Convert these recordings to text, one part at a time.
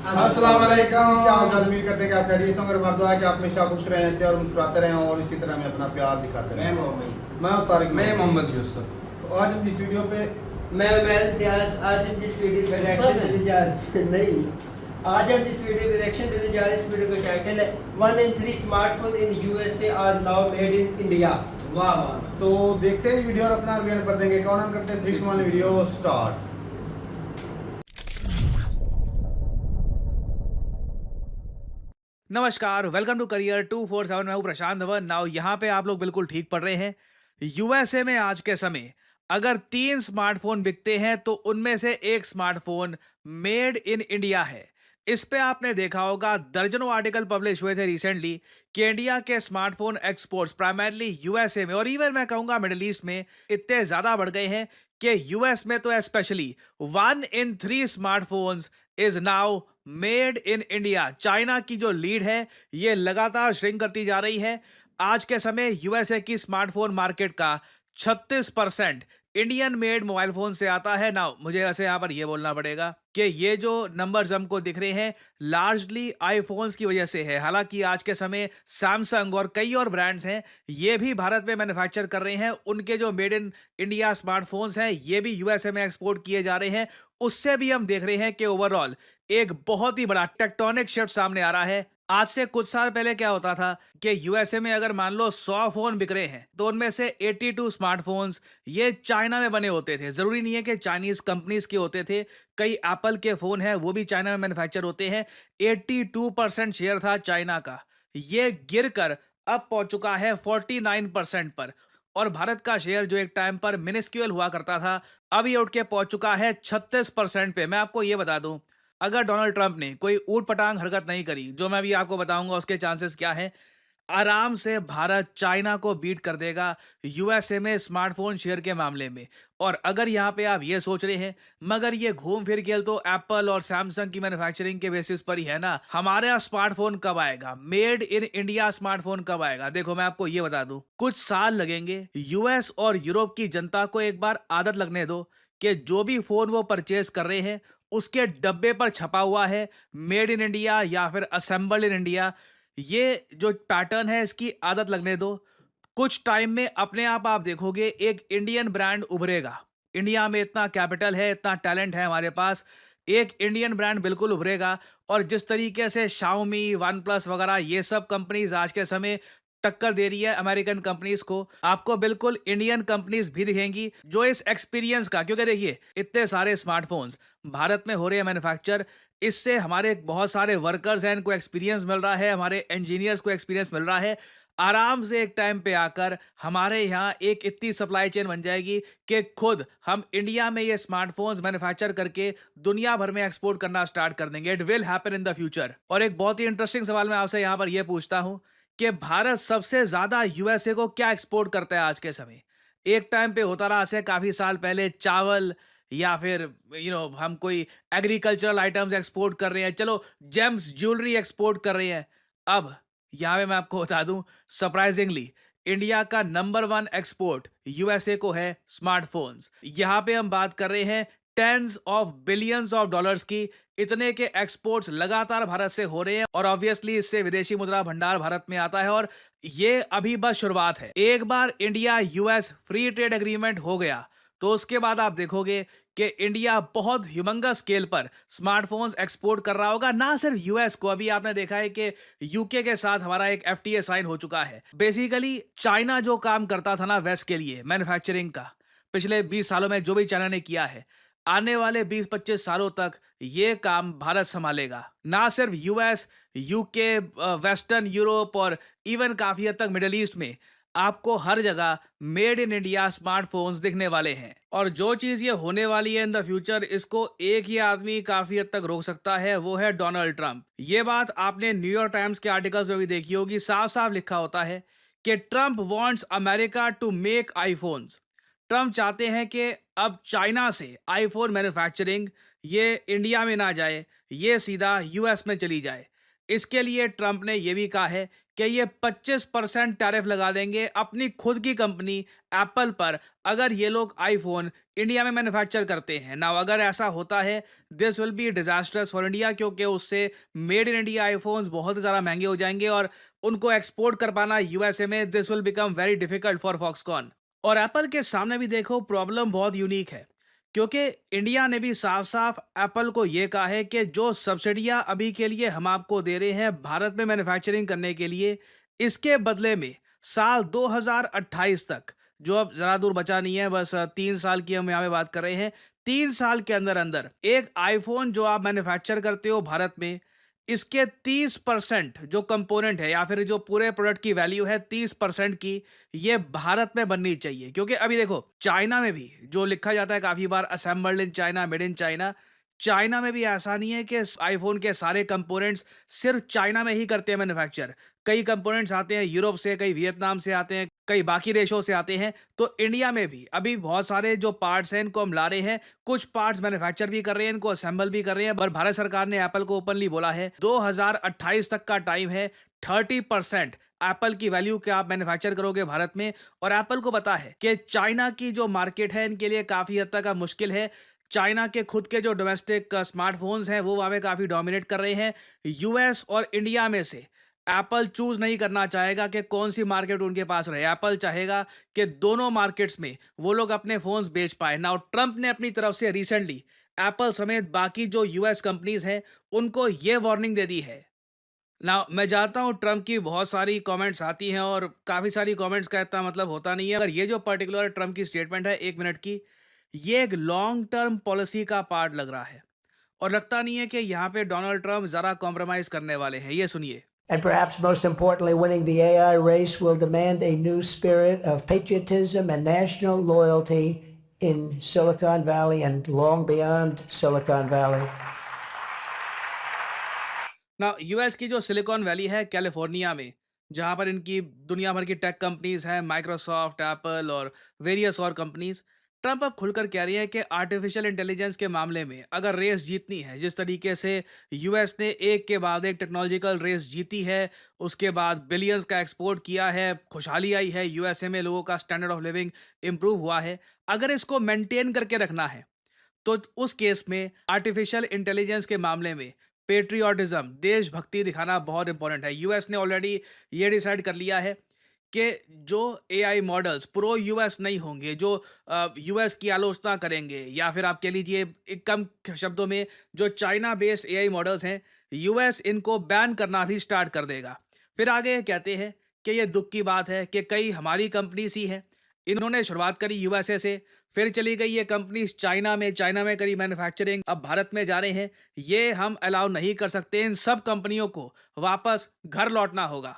अस्सलाम वालेकुम। क्या हाल चाल, उम्मीद करते हैं कि आप खैरियत से होंगे। मेरा दुआ है कि आप हमेशा खुश रहें और मुस्कुराते रहें और इसी तरह में अपना प्यार दिखाते रहें। मैं हूं तारिक। मैं मोहम्मद यूसुफ। तो आज हम जिस वीडियो पे मैं इम्तियाज। आज हम जिस वीडियो पे रिएक्शन देने जा नहीं आज हम जिस वीडियो पे रिएक्शन देने जा रहे हैं, इस वीडियो का टाइटल है 1 in 3 smartphone in USA are now made in India. वाह वाह। तो देखते हैं वीडियो और अपना रिव्यू कर देंगे। कौन हम करते हैं 3 2 1 वीडियो स्टार्ट। नमस्कार, वेलकम टू करियर 247। मैं हूं प्रशांत धवन। नाउ यहाँ पे आप लोग बिल्कुल ठीक पढ़ रहे हैं। यूएसए में आज के समय अगर 3 स्मार्टफोन बिकते हैं तो उनमें से एक स्मार्टफोन मेड इन इंडिया है। इस पे आपने देखा होगा दर्जनों आर्टिकल पब्लिश हुए थे रिसेंटली कि इंडिया के स्मार्टफोन एक्सपोर्ट्स प्राइमरली यूएसए में और इवन मैं कहूंगा मिडिल ईस्ट में इतने ज्यादा बढ़ गए हैं कि यूएस में तो specially 1 in 3 smartphones is now made in India. China की जो लीड है ये लगातार श्रिंक करती जा रही है। आज के समय यूएसए की स्मार्टफोन मार्केट का 36% इंडियन मेड मोबाइल फोन से आता है। ना मुझे ऐसे यहाँ पर ये बोलना पड़ेगा कि ये जो नंबर्स हमको दिख रहे हैं लार्जली आईफोन्स की वजह से है। हालांकि आज के समय सैमसंग और कई और ब्रांड्स हैं ये भी भारत में मैन्युफैक्चर कर रहे हैं। उनके जो मेड इन इंडिया स्मार्टफोन्स हैं ये भी यूएसए में एक्सपोर्ट किए जा रहे हैं। उससे भी हम देख रहे हैं कि ओवरऑल एक बहुत ही बड़ा टेक्टोनिक शिफ्ट सामने आ रहा है। आज से कुछ साल पहले क्या होता था कि यूएसए में अगर मान लो 100 फोन बिक रहे हैं तो उनमें से 82 स्मार्टफोन्स ये चाइना में बने होते थे। जरूरी नहीं है कि चाइनीज कंपनीज के होते थे, कई एप्पल के फोन हैं वो भी चाइना में मैन्युफैक्चर होते हैं। 82% शेयर था चाइना का, ये गिरकर अब पहुंच चुका है 49% पर। और भारत का शेयर जो एक टाइम पर मिनिस्क्यूल हुआ करता था अब ये उठ के पहुंच चुका है 36% पे। मैं आपको ये बता दूं, अगर डोनाल्ड ट्रंप ने कोई ऊट पटांग हरकत नहीं करी जो मैं भी आपको बताऊंगा उसके चांसेस क्या हैं, आराम से भारत चाइना को बीट कर देगा यूएसए में स्मार्टफोन शेयर के मामले में। और अगर यहाँ पे आप ये सोच रहे हैं मगर ये घूम फिर के तो एप्पल और सैमसंग की मैन्युफैक्चरिंग के बेसिस पर ही है ना, हमारे यहाँ स्मार्टफोन कब आएगा, मेड इन इंडिया स्मार्टफोन कब आएगा? देखो मैं आपको ये बता दूं, कुछ साल लगेंगे। यूएस और यूरोप की जनता को एक बार आदत लगने दो कि जो भी फोन वो परचेज कर रहे हैं उसके डब्बे पर छपा हुआ है मेड इन इंडिया या फिर असेंबल्ड इन इंडिया। ये जो पैटर्न है इसकी आदत लगने दो। कुछ टाइम में अपने आप देखोगे एक इंडियन ब्रांड उभरेगा। इंडिया में इतना कैपिटल है, इतना टैलेंट है हमारे पास, एक इंडियन ब्रांड बिल्कुल उभरेगा। और जिस तरीके से शाओमी, वन प्लस वगैरह ये सब कंपनीज आज के समय टक्कर दे रही है अमेरिकन कंपनीज को, आपको बिल्कुल इंडियन कंपनीज भी दिखेंगी जो इस एक्सपीरियंस का, क्योंकि देखिए इतने सारे स्मार्टफोन्स भारत में हो रहे हैं मैन्युफैक्चर, इससे हमारे बहुत सारे वर्कर्स हैं इनको एक्सपीरियंस मिल रहा है, हमारे इंजीनियर्स को एक्सपीरियंस मिल रहा है। आराम से एक टाइम पे आकर हमारे यहाँ एक इतनी सप्लाई चेन बन जाएगी कि खुद हम इंडिया में ये स्मार्टफोन्स मैन्युफैक्चर करके दुनिया भर में एक्सपोर्ट करना स्टार्ट कर देंगे। It will happen in the future. और एक बहुत ही इंटरेस्टिंग सवाल मैं आपसे यहाँ पर यह पूछता हूँ कि भारत सबसे ज्यादा यूएसए को क्या एक्सपोर्ट करता है आज के समय? एक टाइम पे होता रहा से काफी साल पहले चावल या फिर हम कोई एग्रीकल्चरल आइटम्स एक्सपोर्ट कर रहे हैं, चलो जेम्स ज्वेलरी एक्सपोर्ट कर रहे हैं। अब यहाँ पे मैं आपको बता दूं सरप्राइजिंगली इंडिया का नंबर 1 एक्सपोर्ट यूएसए को है स्मार्टफोन्स। यहाँ पे हम बात कर रहे हैं tens of billions of dollars की। इतने के एक्सपोर्ट्स लगातार भारत से हो रहे हैं और ऑब्वियसली इससे विदेशी मुद्रा भंडार भारत में आता है। और ये अभी बस शुरुआत है। एक बार India US free trade agreement हो गया तो उसके बाद आप देखोगे कि इंडिया बहुत ह्यूमंगस स्केल पर स्मार्टफोन्स एक्सपोर्ट कर रहा होगा। ना सिर्फ यूएस को, अभी आपने देखा है कि यूके के साथ हमारा एक एफटीए साइन हो चुका है। बेसिकली चाइना जो काम करता था ना वेस्ट के लिए मैन्युफैक्चरिंग का, पिछले 20 सालों में जो भी चाइना ने किया है, आने वाले 20-25 सालों तक ये काम भारत संभालेगा। ना सिर्फ यूएस, यूके, वेस्टर्न यूरोप और इवन काफी हद तक मिडिल ईस्ट में आपको हर जगह मेड इन इंडिया स्मार्टफोन्स दिखने वाले हैं। और जो चीज ये होने वाली है इन द फ्यूचर, इसको एक ही आदमी काफी हद तक रोक सकता है, वो है डोनाल्ड ट्रंप। ये बात आपने न्यूयॉर्क टाइम्स के आर्टिकल्स में भी देखी होगी। साफ साफ लिखा होता है कि Trump wants America to make iPhones. Trump चाहते हैं कि अब चाइना से आईफोन मैन्युफैक्चरिंग ये इंडिया में ना जाए, ये सीधा यूएस में चली जाए। इसके लिए ट्रंप ने यह भी कहा है कि ये 25% टैरिफ लगा देंगे अपनी खुद की कंपनी एप्पल पर अगर ये लोग आईफोन इंडिया में मैन्युफैक्चर करते हैं। नाउ अगर ऐसा होता है, this will be disasters for India, क्योंकि उससे मेड इन इंडिया आईफोन्स बहुत ज़्यादा महंगे हो जाएंगे और उनको एक्सपोर्ट कर पाना यूएसए में this will become very difficult for Foxconn. और एप्पल के सामने भी देखो प्रॉब्लम बहुत यूनिक है, क्योंकि इंडिया ने भी साफ साफ एप्पल को ये कहा है कि जो सब्सिडियां अभी के लिए हम आपको दे रहे हैं भारत में मैन्युफैक्चरिंग करने के लिए, इसके बदले में साल 2028 तक, जो अब जरा दूर बचा नहीं है, बस 3 साल की हम यहाँ पे बात कर रहे हैं, 3 साल के अंदर अंदर एक आईफोन जो आप मैन्युफैक्चर करते हो भारत में, इसके 30% जो कंपोनेंट है या फिर जो पूरे प्रोडक्ट की वैल्यू है 30% की, ये भारत में बननी चाहिए। क्योंकि अभी देखो चाइना में भी जो लिखा जाता है काफी बार assembled in China, made in China, China में भी ऐसा नहीं है कि आईफोन के सारे कंपोनेंट्स सिर्फ चाइना में ही करते हैं मैन्युफैक्चर। कई कंपोनेंट्स आते हैं यूरोप से, कई वियतनाम से आते हैं, कई बाकी देशों से आते हैं। तो इंडिया में भी अभी बहुत सारे जो पार्ट्स हैं इनको हम ला रहे हैं, कुछ पार्ट्स मैन्युफैक्चर भी कर रहे हैं, इनको असेंबल भी कर रहे हैं। पर भारत सरकार ने एप्पल को ओपनली बोला है 2028 तक का टाइम है, 30% एप्पल की वैल्यू के आप मैन्युफैक्चर करोगे भारत में। और एप्पल को पता है कि चाइना की जो मार्केट है इनके लिए काफी हद तक मुश्किल है। चाइना के खुद के जो डोमेस्टिक स्मार्टफोन्स हैं वो वहाँ पे काफ़ी डोमिनेट कर रहे हैं। यूएस और इंडिया में से एप्पल चूज नहीं करना चाहेगा कि कौन सी मार्केट उनके पास रहे। एप्पल चाहेगा कि दोनों मार्केट्स में वो लोग अपने फोन्स बेच पाए। नाउ ट्रंप ने अपनी तरफ से रिसेंटली एप्पल समेत बाकी जो यूएस कंपनीज हैं उनको ये वार्निंग दे दी है। नाउ मैं जानता हूँ ट्रंप की बहुत सारी कमेंट्स आती हैं और काफ़ी सारी कमेंट्स का इतना मतलब होता नहीं है। अगर ये जो पर्टिकुलर ट्रंप की स्टेटमेंट है 1 मिनट की, ये एक लॉन्ग टर्म पॉलिसी का पार्ट लग रहा है और लगता नहीं है कि यहाँ पे डोनाल्ड ट्रंप ज़रा कॉम्प्रोमाइज़ करने वाले हैं। ये सुनिए। And perhaps most importantly, winning the AI race will demand a new spirit of patriotism and national loyalty in Silicon Valley and long beyond Silicon Valley. ना यूएस की जो सिलिकॉन वैली है कैलिफोर्निया में, जहाँ पर इनकी दुनिया भर की टेक कंपनीज हैं, माइक्रोसॉफ्ट, एप्पल और वेरियस और कंपनीज, ट्रंप अब खुलकर कह रही है कि आर्टिफिशियल इंटेलिजेंस के मामले में अगर रेस जीतनी है, जिस तरीके से यूएस ने एक के बाद एक टेक्नोलॉजिकल रेस जीती है, उसके बाद बिलियंस का एक्सपोर्ट किया है, खुशहाली आई है, यूएसए में लोगों का स्टैंडर्ड ऑफ लिविंग इंप्रूव हुआ है, अगर इसको मेंटेन करके रखना है तो उस केस में आर्टिफिशियल इंटेलिजेंस के मामले में पेट्रियोटिज्म, देशभक्ति दिखाना बहुत इंपॉर्टेंट है। यूएस ने ऑलरेडी ये डिसाइड कर लिया है कि जो एआई मॉडल्स प्रो यूएस नहीं होंगे, जो यूएस की आलोचना करेंगे, या फिर आप कह लीजिए एक कम शब्दों में जो चाइना बेस्ड एआई मॉडल्स हैं, यूएस इनको बैन करना भी स्टार्ट कर देगा। फिर आगे ये कहते हैं कि ये दुख की बात है कि कई हमारी कंपनीज ही हैं, इन्होंने शुरुआत करी यूएसए से, फिर चली गई ये कंपनीज चाइना में करी मैन्युफैक्चरिंग, अब भारत में जा रहे हैं। ये हम अलाउ नहीं कर सकते, इन सब कंपनियों को वापस घर लौटना होगा।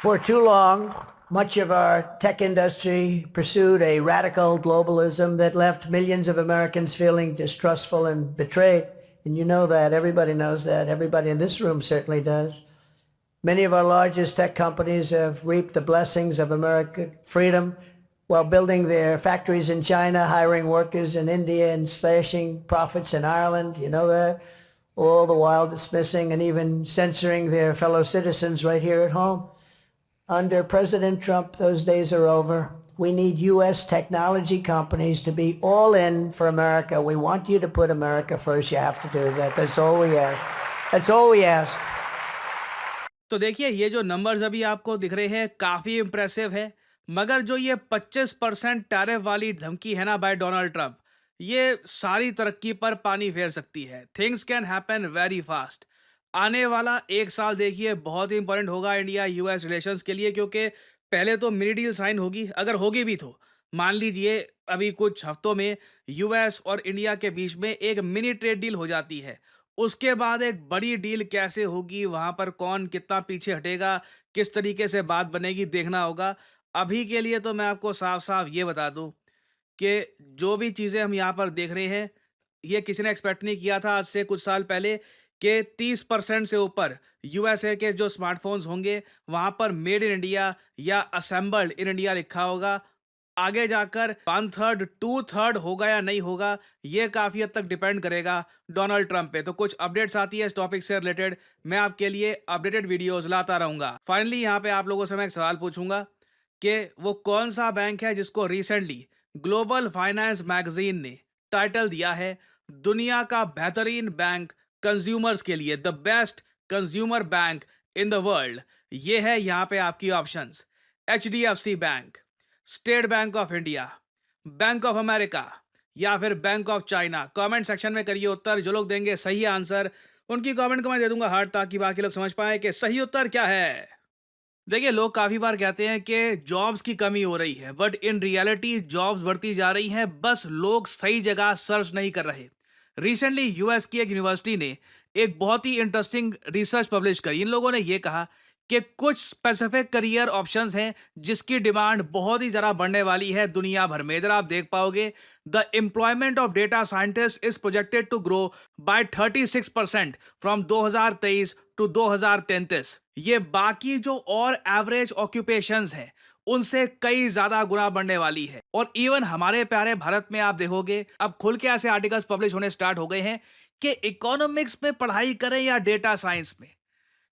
For too long, much of our tech industry pursued a radical globalism that left millions of Americans feeling distrustful and betrayed. And you know that. Everybody knows that. Everybody in this room certainly does. Many of our largest tech companies have reaped the blessings of American freedom while building their factories in China, hiring workers in India, and slashing profits in Ireland. You know that. All the while dismissing and even censoring their fellow citizens right here at home. Under President Trump, those days are over. We need U.S. technology companies to be all in for America. We want you to put America first. You have to do that. That's all we ask. That's all we ask. तो देखिए ये जो numbers अभी आपको दिख रहे हैं काफ़ी इंप्रेसिव है, मगर जो ये 25% टैरिफ वाली धमकी है ना बाय डोनाल्ड ट्रंप, ये सारी तरक्की पर पानी फेर सकती है। Things can happen very fast. आने वाला 1 साल देखिए बहुत ही इंपॉर्टेंट होगा इंडिया यूएस रिलेशंस के लिए, क्योंकि पहले तो मिनी डील साइन होगी, अगर होगी भी तो मान लीजिए अभी कुछ हफ्तों में यूएस और इंडिया के बीच में एक मिनी ट्रेड डील हो जाती है, उसके बाद एक बड़ी डील कैसे होगी, वहां पर कौन कितना पीछे हटेगा, किस तरीके से बात बनेगी, देखना होगा। अभी के लिए तो मैं आपको साफ साफ ये बता दूं कि जो भी चीज़ें हम यहाँ पर देख रहे हैं, ये किसी ने एक्सपेक्ट नहीं किया था आज से कुछ साल पहले कि 30% से ऊपर यूएसए के जो स्मार्टफोन्स होंगे वहाँ पर मेड इन इंडिया या असेंबल्ड इन इंडिया लिखा होगा। आगे जाकर 1/3 2/3 होगा या नहीं होगा, ये काफी हद तक डिपेंड करेगा डोनाल्ड ट्रंप पे। तो कुछ अपडेट्स आती है इस टॉपिक से रिलेटेड, मैं आपके लिए अपडेटेड वीडियोस लाता रहूंगा। फाइनली यहाँ पे आप लोगों से मैं एक सवाल पूछूंगा कि वो कौन सा बैंक है जिसको रिसेंटली ग्लोबल फाइनेंस मैगजीन ने टाइटल दिया है दुनिया का बेहतरीन बैंक कंज्यूमर्स के लिए, the best consumer bank in the world. ये है यहाँ पे आपकी options: HDFC bank, state bank of India, bank of America या फिर bank of China. Comment section में करिए उत्तर। जो लोग देंगे सही आंसर उनकी कमेंट को मैं दे दूंगा हार्ट, ताकि बाकी लोग समझ पाए कि सही उत्तर क्या है। देखिए, लोग काफी बार कहते हैं कि जॉब्स की कमी हो रही है, बट इन रियलिटी जॉब्स बढ़ती जा रही हैं, बस लोग सही जगह सर्च नहीं कर रहे। रिसेंटली यूएस की एक यूनिवर्सिटी ने एक बहुत ही इंटरेस्टिंग रिसर्च पब्लिश करी। इन लोगों ने यह कहा कि कुछ स्पेसिफिक करियर ऑप्शंस हैं जिसकी डिमांड बहुत ही ज़्यादा बढ़ने वाली है दुनिया भर में। इधर आप देख पाओगे, the employment of data scientist is projected to grow by 36% from 2023 to 2033। ये बाकी जो और एवरेज ऑक्यूपेशंस हैं उनसे कई ज्यादा गुना बढ़ने वाली है। और इवन हमारे प्यारे भारत में आप देखोगे, अब खुल के ऐसे आर्टिकल्स पब्लिश होने स्टार्ट हो गए हैं कि इकोनॉमिक्स में पढ़ाई करें या डेटा साइंस में।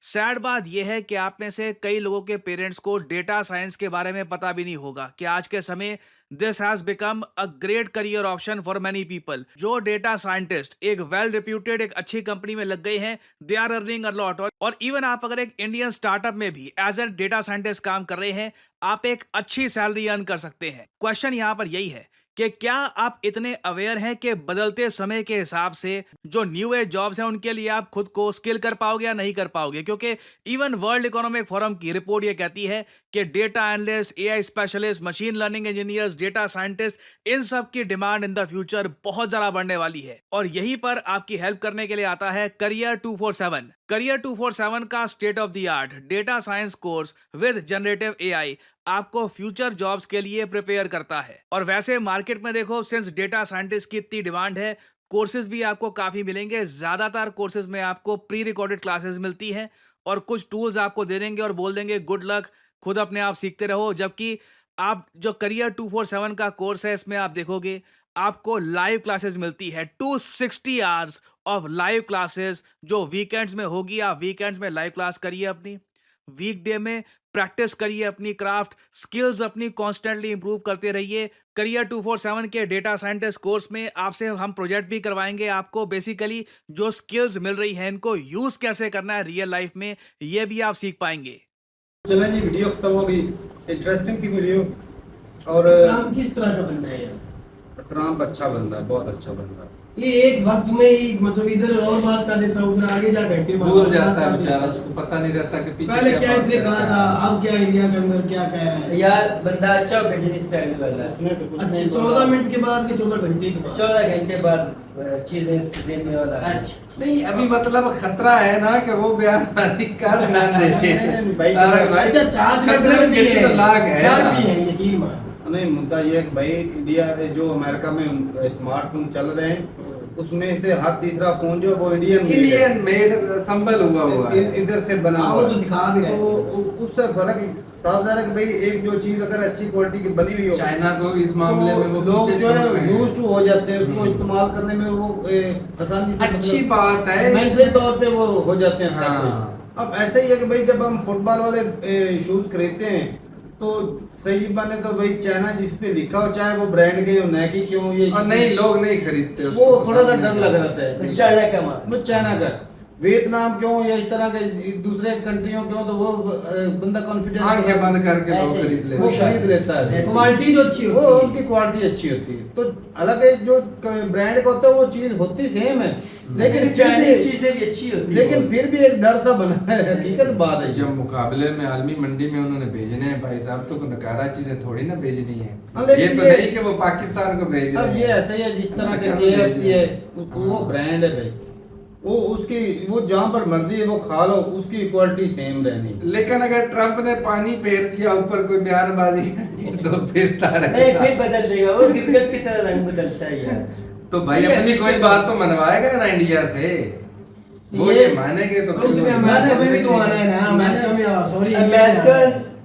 सैड बात यह है कि आप में से कई लोगों के पेरेंट्स को डेटा साइंस के बारे में पता भी नहीं होगा कि आज के समय this has become a great career option for many people. जो डेटा साइंटिस्ट एक वेल रिप्यूटेड एक अच्छी कंपनी में लग गए हैं, they are earning a lot. और इवन आप अगर एक इंडियन स्टार्टअप में भी एज ए डेटा साइंटिस्ट काम कर रहे हैं, आप एक अच्छी सैलरी अर्न कर सकते हैं। क्वेश्चन यहां पर यही है कि क्या आप इतने अवेयर हैं कि बदलते समय के हिसाब से जो न्यू एज जॉब्स हैं उनके लिए आप खुद को स्किल कर पाओगे या नहीं कर पाओगे? क्योंकि इवन वर्ल्ड इकोनॉमिक फोरम की रिपोर्ट ये कहती है कि data analyst, AI specialist, machine learning engineers, data scientist, इन सब की डिमांड इन द फ्यूचर बहुत ज्यादा बढ़ने वाली है। और यहीं पर आपकी हेल्प करने के लिए आता है करियर 247। करियर 247 का state of the art data science course with generative AI आपको फ्यूचर जॉब्स के लिए प्रिपेयर करता है। और वैसे मार्केट में देखो, सिंस डेटा साइंटिस्ट की इतनी डिमांड है, कोर्सेज भी आपको काफी मिलेंगे। ज्यादातर कोर्सेज में आपको प्री रिकॉर्डेड क्लासेस मिलती हैं और कुछ टूल्स आपको दे देंगे और बोल देंगे गुड लक, खुद अपने आप सीखते रहो। जबकि आप जो करियर 247 का कोर्स है, इसमें आप देखोगे आपको लाइव क्लासेस मिलती है, 260 आवर्स ऑफ लाइव क्लासेस जो वीकेंड्स में होगी। आप वीकेंड्स में लाइव क्लास करिए अपनी, वीकडे में प्रैक्टिस करिए अपनी क्राफ्ट स्किल्स, अपनी कॉन्स्टेंटली इंप्रूव करते रहिए। करियर 247 के डेटा साइंटिस्ट कोर्स में आपसे हम प्रोजेक्ट भी करवाएंगे। आपको बेसिकली जो स्किल्स मिल रही हैं इनको यूज कैसे करना है रियल लाइफ में, ये भी आप सीख पाएंगे। चलें जी, वीडियो खत्म हो गई। इंटरेस्टिंग थी वीडियो। और ट्रम्प किस तरह का बंदा है यार? ट्रम्प अच्छा बंदा है, बहुत अच्छा बंदा है। ये एक वक्त में ही मतलब इधर और बात कर लेता है, उधर आगे जा घंटे बाद भूल जाता है बेचारा, उसको पता नहीं रहता कि पीछे पहले क्या बात इसने कर कहा रहा था, है। अब क्या इंडिया के अंदर क्या कह रहा है यार बंदा अच्छा होगा जिस पहले वाला। उसने तो कुछ अच्छा, नहीं 14 मिनट के बाद कि 14 घंटे के बाद? 14 घंटे बाद चीजें इसके जेब में वाला। अच्छा, नहीं, अभी मतलब खतरा है ना कि वो बयानबाजी कर ना दे। नहीं, भाई, अरे भाई, अच्छा साथ में खतरे डर भी के है, तो लाग है डर ना। भी है, यकीन मान। नहीं, मुद्दा ये है कि भाई इंडिया जो अमेरिका में स्मार्टफोन चल रहे हैं उसमें से हर तीसरा फोन जो है वो इंडियन मेड संभल हुआ है। इधर से बना हाँ, हुआ वो तो दिखा भी रहे तो उससे फर्क साफ जा रहा है कि भाई एक जो चीज अगर अच्छी क्वालिटी की बनी हुई हो, चाइना को इस मामले में वो लोग पीछे जो है छोड़ रहे हैं। यूज टू हो जाते हैं, उसको इस्तेमाल करने में वो आसानी से अच्छी बात है। मैसले तौर पे वो हो जाते हैं। हाँ। अब ऐसे ही है कि भाई जब हम फुटबॉल वाले शूज खरीदते हैं तो सही माने तो भाई चाइना जिस पे लिखा हो, चाहे वो ब्रांड के हो, नाइकी क्यों, ये और नहीं, लोग नहीं खरीदते वो उसको, थोड़ा सा पसंद डर नहीं लग करते। रहा है। चाइना का माल। वो चाइना का, वियतनाम क्यों या इस तरह के दूसरे कंट्रियों क्यों, तो वो बंदा कॉन्फिडेंस आंखें बंद करके लोग ऐसे खरीद वो लेते खरीद लेता है। क्वालिटी जो अच्छी वो होती है। उनकी क्वालिटी अच्छी होती है। तो हालांकि जो ब्रांड का होता है वो चीज होती सेम है, लेकिन चाइनीज चीजें भी अच्छी होती है। लेकिन फिर भी एक डर सा बना है। हकीकत बात है। जब मुकाबले में आलमी मंडी में उन्होंने भेजने हैं भाई साहब, तो नकारा चीजें थोड़ी ना भेजनी है। हाँ, लेकिन ये तो ये- नहीं कि वो पाकिस्तान को भेज रहे अब हैं। ये ऐसा ही है जिस तरह के क्या KFC है, हाँ। वो ब्रांड है भाई, वो उसकी वो जहाँ पर मर्जी है वो खा लो, उसकी क्वालिटी सेम रहनी। लेकिन अगर ट्रंप ने पानी फेर दिया ऊपर कोई बयानबाजी करनी तो फिरता नहीं, रहेगा। फिर बदल देगा वो, क्रिकेट की तरह रंग बदलता है यार। तो भाई ये अपनी अच्छी कोई बात बात तो मनवाएगा ना इंडिया से, वो ये- ये मानेंगे तो उसने अमेरिका में भी तो आना है ना, अमेरिका में सॉरी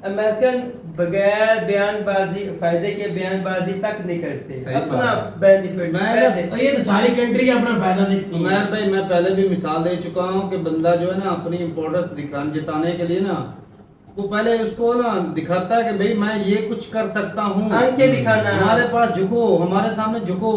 अमेरिकन बगैर बयानबाजी फायदे के बयानबाजी तक नहीं करते, सही अपना बात है। बेनिफिट मैं और ये तो सारी कंट्री का अपना फायदा देखती है। उमर भाई, मैं पहले भी मिसाल दे चुका हूँ कि बंदा जो है ना अपनी इम्पोर्टेंस दिखाने जिताने के लिए ना वो पहले उसको ना दिखाता है कि भाई मैं ये कुछ कर सकता हूँ, आंखें दिखाना, हमारे पास झुको, हमारे सामने झुको।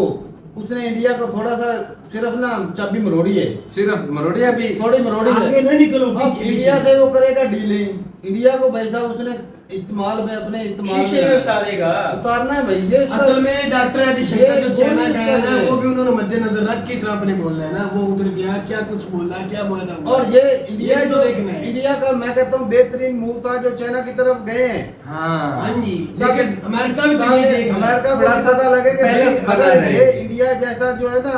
उसने इंडिया को थोड़ा सा सिर्फ ना चाबी मरोड़ी है, सिर्फ मरोड़िया भी थोड़ी मरोड़ी आगे है। न निकलो, अब पीछे इंडिया पीछे। से वो करेगा डीलिंग, इंडिया को भाई साहब उसने इस्तेमाल में अपने इस्तेमाल शीशे में उतारेगा। उतारना है भाई। ये उसका- असल में डॉक्टर आदि शंकर जो ये चाइना कोई का है ना, नहीं वो भी उन्होंने मद्देनजर रख के ट्रम्प ने बोलना है ना, वो उधर गया क्या कुछ बोला, क्या माना हुआ। और ये इंडिया ये तो जो देखना है। इंडिया का मैं कहता हूँ बेहतरीन मूव था जो चाइना की तरफ गए हैं। हाँ हाँ जी, लेकिन अमेरिका भी तो ताकि ये देख रहा है। अमेरिका को बड़ा भी पता लगे कि पहले भाई से बना अगर है। ये इंडिया जैसा जो है ना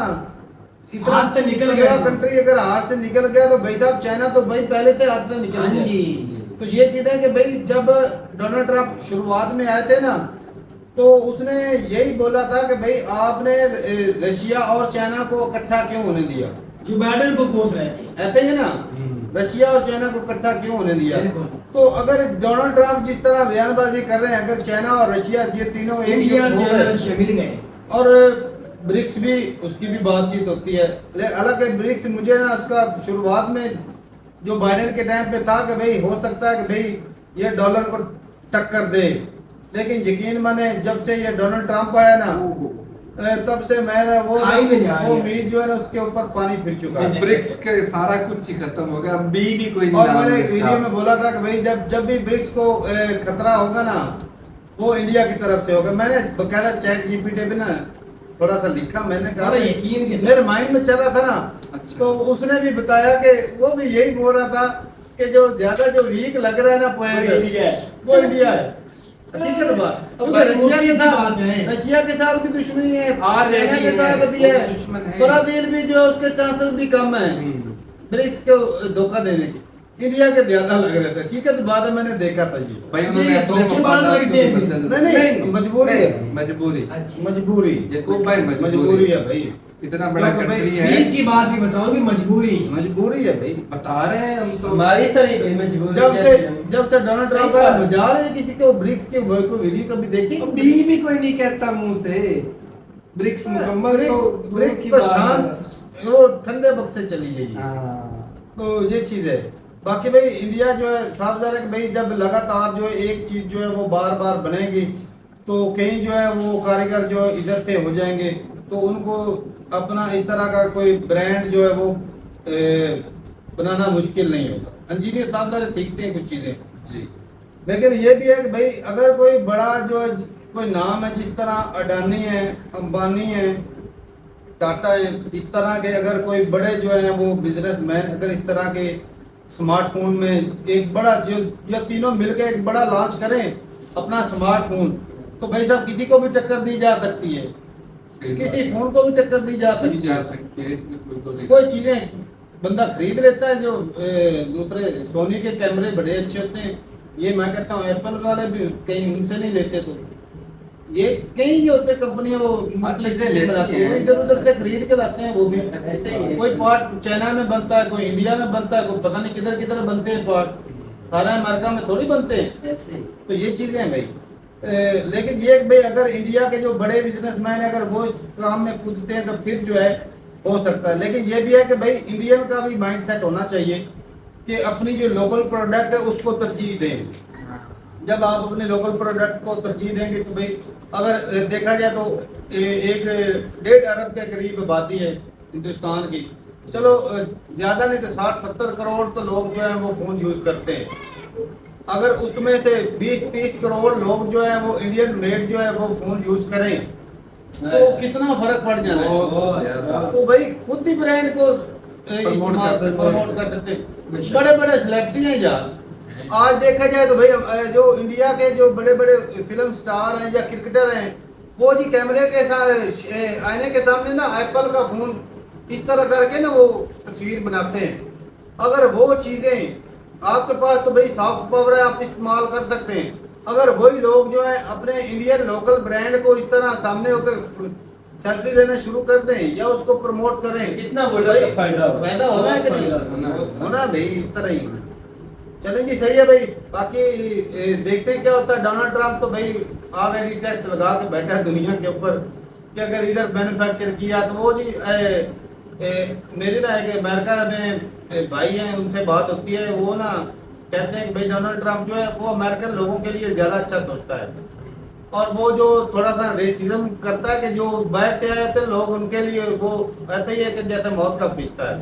हाथ से निकल गया तो। कंट्री अगर हाथ से निकल गया तो भाई साहब चाइना तो भाई पहले से हाथ से निकल हाँ गया। जी। तो ये चीज है कि भाई जब डोनाल्ड ट्रंप शुरुआत में आए थे ना तो उसने यही बोला था कि भाई आपने रशिया और चाइना को इकट्ठा क्यों होने दिया। जो बाइडेन को कोस रहे थे। ऐसे ही है ना, रशिया और चाइना को इकट्ठा क्यों होने दिया। बिल्कुल। तो अगर डोनाल्ड ट्रंप जिस तरह बयानबाजी कर रहे हैं, अगर चाइना और रशिया ये तीनों एक इंडिया जुट हो चाइना गए, रशिया मिल गए। और ब्रिक्स भी उसकी भी बातचीत होती है। हालांकि ब्रिक्स मुझे ना उसका शुरुआत में जो बाइडेन के टाइम पे था कि भाई हो सकता है कि भाई ये डॉलर को टक्कर दे, लेकिन यकीन माने जब से ये डोनाल्ड ट्रंप आया ना तब से मैं वो खाई में जा रही है। उम्मीद जो है ना उसके ऊपर पानी फिर चुका है। ब्रिक्स के सारा कुछ ही खत्म हो गया, अब बी भी कोई और नाम मैंने नहीं वीडियो रखा। में बोला था कि भाई जब भी ब्रिक्स को खतरा होगा ना वो इंडिया की तरफ से होगा। मैंने बकायदा चैट जीपीटी पे ना थोड़ा सा लिखा, मैंने कहा बड़ा यकीन के साथ। मेरे माइंड में चल रहा था ना। अच्छा। तो उसने भी बताया कि वो भी यही बोल रहा था कि जो ज्यादा जो वीक लग रहा है ना पॉइंट वो इंडिया है। वो इंडिया है। हकीकत बात, अब क्योंकि रशिया के की साथ बात है। रशिया के साथ भी दुश्मनी है, और चाइना भी के है, साथ भी वो है, दुश्मन है। ब्राजील भी जो है उसके चांसेस भी कम है ब्रिक्स को धोखा देने की। इंडिया के ज्यादा लग रहे थे। हकीकत बात है, मैंने देखा था ये। भाई उन्होंने ये अपने धोखेबाज मफादात लगते हैं को फिर। बदल- नहीं, मजबूरी है। मजबूरी अच्छा। मजबूरी, याकूब भाई मजबूरी है भाई। इतना बड़ा क्योंकि भाई कंट्री बीच है, की बात भी बताओ कि मजबूरी। मजबूरी है भाई। बता रहे हैं हम तो। हमारी तो नहीं भाई मजबूरी। जब से डोनाल्ड सही ट्रंप बात। आया मजा रहे किसी को ब्रिक्स के वो को वीडियो कभी देखी। बी भी कोई नहीं कहता मुंह से, ब्रिक्स मुकम्मल तो ब्रिक्स की तो बात शांत वो ठंडे वक्त से चली है। गई। हाँ। तो ये चीज है। बाकी भाई इंडिया जो है साफ ज़ाहिर है कि भाई जब लगातार जो है एक चीज जो है वो बार बार बनेगी तो कहीं जो है वो कारीगर जो है इधर से हो जाएंगे, तो उनको अपना इस तरह का कोई ब्रांड जो है वो बनाना मुश्किल नहीं होगा। इंजीनियर साफ ज़ाहिर सीखते हैं कुछ चीजें, जी। लेकिन ये भी है कि भाई अगर कोई बड़ा जो है कोई नाम है, जिस तरह अडानी है, अंबानी है, टाटा है, इस तरह के अगर कोई बड़े जो है वो बिजनेसमैन अगर इस तरह के स्मार्टफोन में एक बड़ा जो तीनों मिलकर एक बड़ा लॉन्च करें अपना स्मार्टफोन, तो भाई साहब किसी को भी टक्कर दी जा सकती है, किसी फोन को भी टक्कर दी जा दी सकती जा है। सकती है, इसमें कोई तो नहीं। कोई चीजें बंदा खरीद लेता है जो दूसरे सोनी के कैमरे बड़े अच्छे होते हैं, ये मैं कहता हूँ एप्पल वाले भी कहीं उनसे नहीं लेते, तो ये कई जो होते कंपनियां वो अच्छी चीजें चीजें लेती बनाती हैं, हैं। इधर उधर से खरीद के लाते हैं। वो भी ऐसे ही है। कोई पार्ट चाइना में बनता है, कोई इंडिया में बनता है, कोई पता नहीं किधर किधर बनते हैं पार्ट, सारा अमेरिका में थोड़ी बनते हैं। ऐसे ही। तो ये चीजें हैं भाई। लेकिन ये कि भाई अगर इंडिया के जो बड़े बिजनेसमैन है अगर वो इस काम में कूदते हैं तो फिर जो है हो सकता है। लेकिन ये भी है कि भाई इंडियन का भी माइंड सेट होना चाहिए कि अपनी जो लोकल प्रोडक्ट है उसको तरजीह दें। जब आप अपने लोकल प्रोडक्ट को तरजीह देंगे तो भाई अगर देखा जाए तो एक 1.5 अरब के करीब आबादी है हिंदुस्तान की, चलो ज़्यादा नहीं तो 60-70 करोड़ तो लोग जो है वो फ़ोन यूज़ करते हैं। अगर उसमें से 20-30 करोड़ लोग जो है वो इंडियन मेड जो है वो फ़ोन यूज़ करें तो कितना फर्क पड़ जाना है। बहुत ज्यादा। तो भाई खुद ही ब्रांड को प्रमोट कर सकते हैं। बड़े बड़े सेलिब्रिटी हैं यार, आज देखा जाए तो भाई जो इंडिया के जो बड़े बड़े फिल्म स्टार हैं या क्रिकेटर हैं वो जी कैमरे के साथ आईने के सामने ना एप्पल का फोन इस तरह करके ना वो तस्वीर बनाते हैं। अगर वो चीजें आपके पास तो भाई सॉफ्ट पावर है, आप इस्तेमाल कर सकते हैं। अगर वही लोग जो है अपने इंडियन लोकल ब्रांड को इस तरह सामने होकर सेल्फी लेना शुरू कर दें या उसको प्रमोट करें, कितना बोला तो फायदा होगा। फायदा होना है कि नहीं? फायदा होगा। होना भाई इस तरह ही। चलें जी, सही है भाई। बाकी देखते हैं क्या होता है। डोनाल्ड ट्रंप तो भाई ऑलरेडी टैक्स लगा के बैठा है दुनिया के ऊपर कि अगर इधर मैन्युफैक्चर किया तो वो जी मेरी ना एक अमेरिका में भाई हैं, उनसे बात होती है, वो ना कहते हैं कि भाई डोनाल्ड ट्रंप जो है वो अमेरिकन लोगों के लिए ज़्यादा अच्छा सोचता है, और वो जो थोड़ा सा रेसिज्म करता है कि जो बाहर से आए होते हैं लोग उनके लिए वो ऐसा ही है कि जैसे मौत का फरिश्ता है।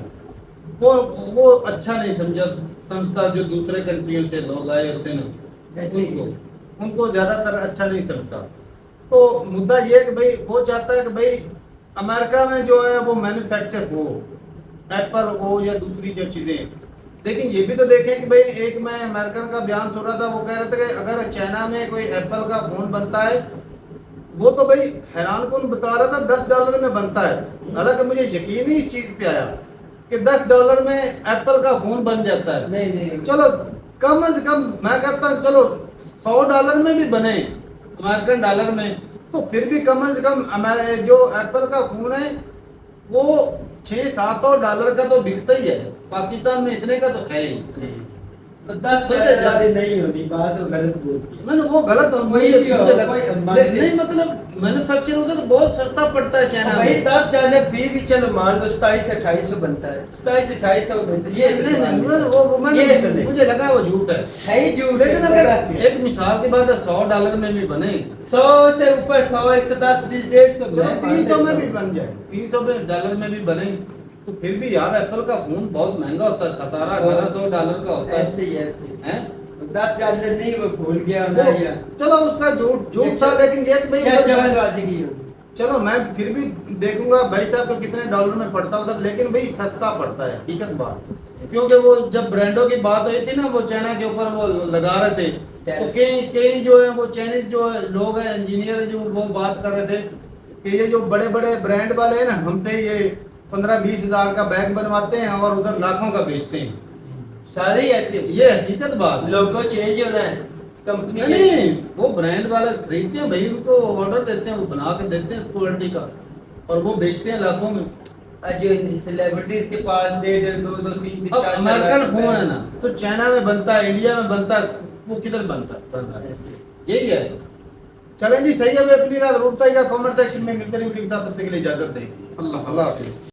वो अच्छा नहीं समझता जो दूसरे कंट्रियों से लोग आए होते हैं ना, ऐसे ही। उनको ज़्यादातर अच्छा नहीं समझता। तो मुद्दा ये है कि भाई वो चाहता है कि भाई अमेरिका में जो है वो मैन्युफैक्चर हो, एप्पल हो या दूसरी जो चीज़ें। लेकिन ये भी तो देखें कि भाई एक मैं अमेरिकन का बयान सुन रहा था, वो कह रहे थे कि अगर चाइना में कोई एप्पल का फ़ोन बनता है, वो तो भाई हैरान कौन बता रहा था $10 में बनता है। हालांकि मुझे यकीन ही इस चीज़ पे आया कि $10 में एप्पल का फ़ोन बन जाता है। नहीं चलो कम से कम मैं कहता हूँ चलो $100 में भी बने अमेरिकन डॉलर में, तो फिर भी कम से कम जो एप्पल का फ़ोन है वो $600-700 का तो बिकता ही है। पाकिस्तान में इतने का तो है ही। तो 10 नहीं होती बात, वो गलत बोलती है। मैंने वो गलत वही भी हो, कोई नहीं मतलब मैन्युफैक्चर उधर बहुत सस्ता पड़ता है चाइना भाई में। $10 फिर भी चलो मान लो 2700-2800 बनता है, 2700-2800 बनता है, ये तो नहीं, सवाल नहीं, नहीं। वो ये तो नहीं। मुझे लगा वो झूठ है। है ही झूठ है, लेकिन अगर एक मिसाल की बात है $100 में भी बने, 100 से ऊपर 100 110 20 150 चलो 300 में भी बन जाए, $300 में भी बने, तो फिर भी यार एप्पल का फोन बहुत महंगा होता है, $1700-1800 का होता है। ऐसे ही ऐसे ही। हैं? $10 नहीं, वो भूल गया ना वो- या चलो उसका झूठ था, लेकिन ये कि भाई क्या उधर- चालबाजी की होगी। चलो मैं फिर भी देखूंगा भाई साहब को कितने डॉलर में पड़ता उधर, लेकिन भाई सस्ता पड़ता है हकीकत बात। क्योंकि वो जब ब्रांडों की बात हुई थी ना, वो चाइना के ऊपर वो लगा रहे थे, तो कई जो है वो चाइनीज जो लोग हैं इंजीनियर जो वो बात कर रहे थे कि ये जो बड़े बड़े ब्रांड वाले हैं ना, हमसे ये 15-20 हज़ार का बैग बनवाते हैं और उधर लाखों का बेचते हैं। सारे ही ऐसे ये हकीकत बात। लोगो चेंज होना है कंपनी के। नहीं, वो ब्रांड वाले खरीदते हैं भाई, उनको ऑर्डर देते हैं, वो बना के देते हैं क्वालिटी का, और वो बेचते हैं लाखों में। जो सेलिब्रिटीज के पास 1.5 2 3 अब 4 अमेरिकन फोन है ना, तो चाइना में बनता है, इंडिया में बनता है, वो किधर बनता है? ऐसे। यही है। चलें जी, सही है। वे अपनी रात रूट का कमेंट सेक्शन में मिलते रहिए। वीडियो के साथ, तब तक के लिए इजाजत दें। अल्लाह अल्लाह हाफिज़।